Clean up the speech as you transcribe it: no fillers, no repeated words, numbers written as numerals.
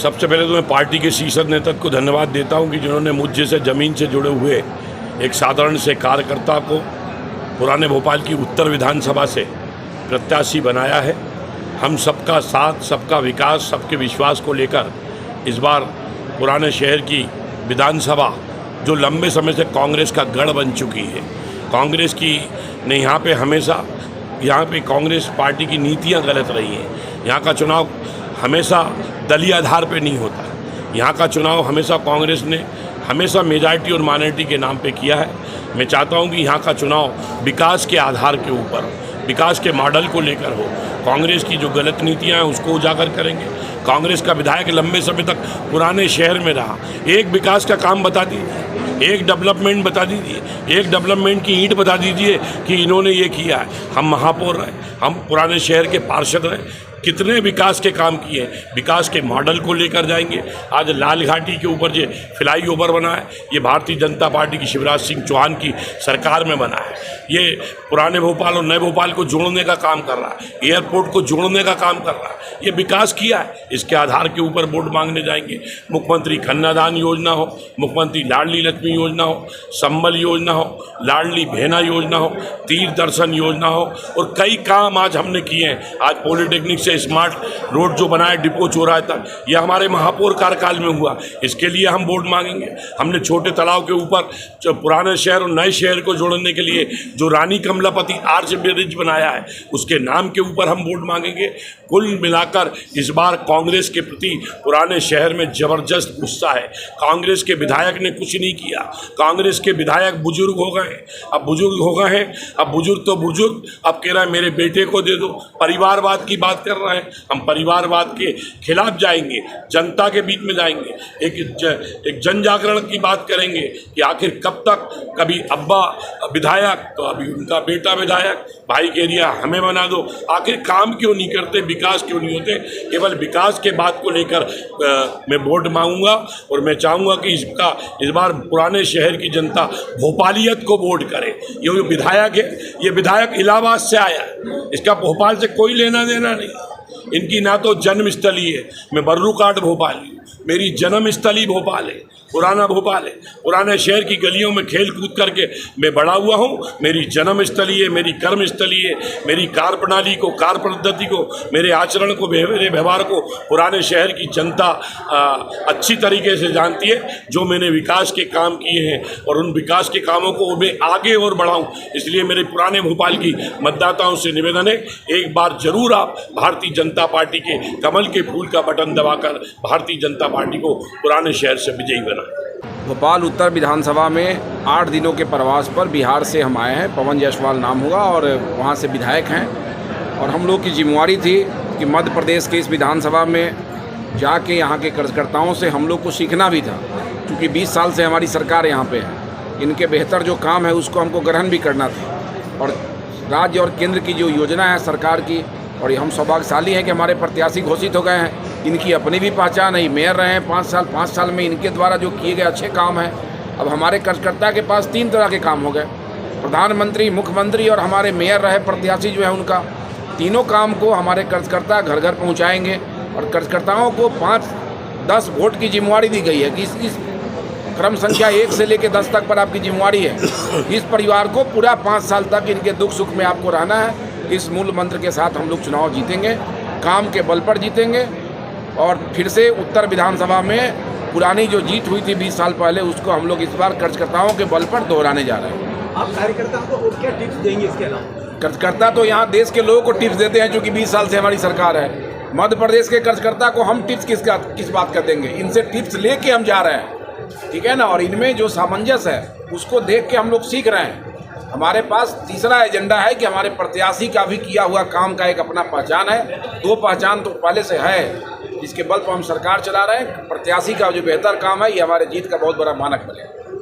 सबसे पहले तो मैं पार्टी के शीर्ष नेतृत्व को धन्यवाद देता हूं कि जिन्होंने मुझ जैसे ज़मीन से जुड़े हुए एक साधारण से कार्यकर्ता को पुराने भोपाल की उत्तर विधानसभा से प्रत्याशी बनाया है। हम सबका साथ, सबका विकास, सबके विश्वास को लेकर इस बार पुराने शहर की विधानसभा जो लंबे समय से कांग्रेस का गढ़ बन चुकी है, कांग्रेस की ने यहाँ पे कांग्रेस पार्टी की नीतियाँ गलत रही हैं। यहाँ का चुनाव हमेशा दलीय आधार पे नहीं होता। यहाँ का चुनाव हमेशा कांग्रेस ने हमेशा मेजॉरिटी और माइनॉरिटी के नाम पे किया है। मैं चाहता हूँ कि यहाँ का चुनाव विकास के आधार के ऊपर, विकास के मॉडल को लेकर हो। कांग्रेस की जो गलत नीतियाँ हैं उसको उजागर करेंगे। कांग्रेस का विधायक लंबे समय तक पुराने शहर में रहा। एक विकास का काम बता दीजिए, एक डेवलपमेंट बता दीजिए, एक डेवलपमेंट की ईंट बता दीजिए कि इन्होंने ये किया है। हम महापौर रहे, हम पुराने शहर के पार्षद रहे, कितने विकास के काम किए हैं। विकास के मॉडल को लेकर जाएंगे। आज लाल घाटी के ऊपर जो फ्लाई ओवर बना है, ये भारतीय जनता पार्टी की शिवराज सिंह चौहान की सरकार में बना है। ये पुराने भोपाल और नए भोपाल को जोड़ने का काम कर रहा है, एयरपोर्ट को जोड़ने का काम कर रहा है। ये विकास किया है, इसके आधार के ऊपर वोट मांगने जाएंगे। मुख्यमंत्री कन्यादान योजना हो, मुख्यमंत्री लाडली लक्ष्मी योजना हो, संबल योजना हो, लाडली बहना योजना हो, तीर्थ दर्शन योजना हो, और कई काम आज हमने किए हैं। आज पॉलिटेक्निक से स्मार्ट रोड जो बनाया डिपो चौराहे तक, यह हमारे महापौर कार्यकाल में हुआ। इसके लिए हम वोट मांगेंगे। हमने छोटे तालाब के ऊपर जो पुराने शहर और नए शहर को जोड़ने के लिए जो रानी कमलापति आर्च ब्रिज बनाया है, उसके नाम के ऊपर हम वोट मांगेंगे। कुल मिलाकर इस बार कांग्रेस के प्रति पुराने शहर में जबरदस्त गुस्सा है। कांग्रेस के विधायक ने कुछ नहीं किया। कांग्रेस के विधायक बुजुर्ग हो गए, अब बुजुर्ग हो गए हैं, अब बुजुर्ग तो बुजुर्ग, अब कह रहा है मेरे बेटे को दे दो। परिवारवाद की बात कर रहे हैं। हम परिवारवाद के खिलाफ जाएंगे, जनता के बीच में जाएंगे, एक जन जागरण की बात करेंगे कि आखिर कब तक, कभी अब्बा विधायक तो अभी उनका बेटा विधायक, भाई कह दिया हमें बना दो। आखिर काम क्यों नहीं करते, विकास क्यों नहीं होते? केवल विकास के बात को लेकर मैं वोट मांगूंगा और मैं चाहूँगा कि इस बार पुराने शहर की जनता भोपालियत को वोट करे। ये जो विधायक है, ये विधायक इलाहाबाद से आया है, इसका भोपाल से कोई लेना देना नहीं। इनकी ना तो जन्मस्थली है, मैं बर्रू काट भोपाली हूँ, मेरी जन्मस्थली भोपाल है, पुराना भोपाल है। पुराने शहर की गलियों में खेल कूद करके मैं बड़ा हुआ हूँ। मेरी जन्मस्थली है, मेरी कर्मस्थली है। मेरी कार्य प्रणाली को, कार्य पद्धति को, मेरे आचरण को, मेरे व्यवहार को पुराने शहर की जनता अच्छी तरीके से जानती है। जो मैंने विकास के काम किए हैं और उन विकास के कामों को मैं आगे और बढ़ाऊँ, इसलिए मेरे पुराने भोपाल की मतदाताओं से निवेदन है, एक बार जरूर आप भारतीय जनता पार्टी के कमल के फूल का बटन दबाकर भारतीय जनता पार्टी को पुराने शहर से विजयी बनाएं। भोपाल उत्तर विधानसभा में 8 दिनों के प्रवास पर बिहार से हम आए हैं। पवन जायसवाल नाम होगा और वहाँ से विधायक हैं। और हम लोग की जिम्मेवारी थी कि मध्य प्रदेश के इस विधानसभा में जाके यहाँ के कार्यकर्ताओं से हम लोग को सीखना भी था, क्योंकि 20 साल से हमारी सरकार यहाँ पे है। इनके बेहतर जो काम है उसको हमको ग्रहण भी करना था। और राज्य और केंद्र की जो योजना है सरकार की, और हम सौभाग्यशाली हैं कि हमारे प्रत्याशी घोषित हो गए हैं। इनकी अपनी भी पहचान है, मेयर रहे हैं 5 साल में इनके द्वारा जो किए गए अच्छे काम हैं। अब हमारे कार्यकर्ता के पास 3 तरह के काम हो गए, प्रधानमंत्री, मुख्यमंत्री और हमारे मेयर रहे प्रत्याशी जो है उनका। तीनों काम को हमारे कार्यकर्ता घर घर पहुंचाएंगे। और कार्यकर्ताओं को 5-10 वोट की जिम्मेवारी दी गई है कि इस क्रम संख्या 1 से लेकर 10 तक पर आपकी जिम्मेवारी है। इस परिवार को पूरा 5 साल तक इनके दुख सुख में आपको रहना है। इस मूल मंत्र के साथ हम लोग चुनाव जीतेंगे, काम के बल पर जीतेंगे। और फिर से उत्तर विधानसभा में पुरानी जो जीत हुई थी 20 साल पहले, उसको हम लोग इस बार कार्यकर्ताओं के बल पर दोहराने जा रहे हैं। आप कार्यकर्ताओं को क्या टिप्स देंगे इसके अलावा? कार्यकर्ता तो यहाँ देश के लोगों को टिप्स देते हैं, क्योंकि 20 साल से हमारी सरकार है। मध्य प्रदेश के कार्यकर्ता को हम टिप्स किस बात का देंगे? इनसे टिप्स लेके हम जा रहे हैं, ठीक है ना। और इनमें जो सामंजस्य है उसको देख के हम लोग सीख रहे हैं। हमारे पास तीसरा एजेंडा है कि हमारे प्रत्याशी का भी किया हुआ काम का एक अपना पहचान है। 2 पहचान तो पहले से है, इसके बल पर हम सरकार चला रहे हैं। प्रत्याशी का जो बेहतर काम है, ये हमारे जीत का बहुत बड़ा मानक बनेगा।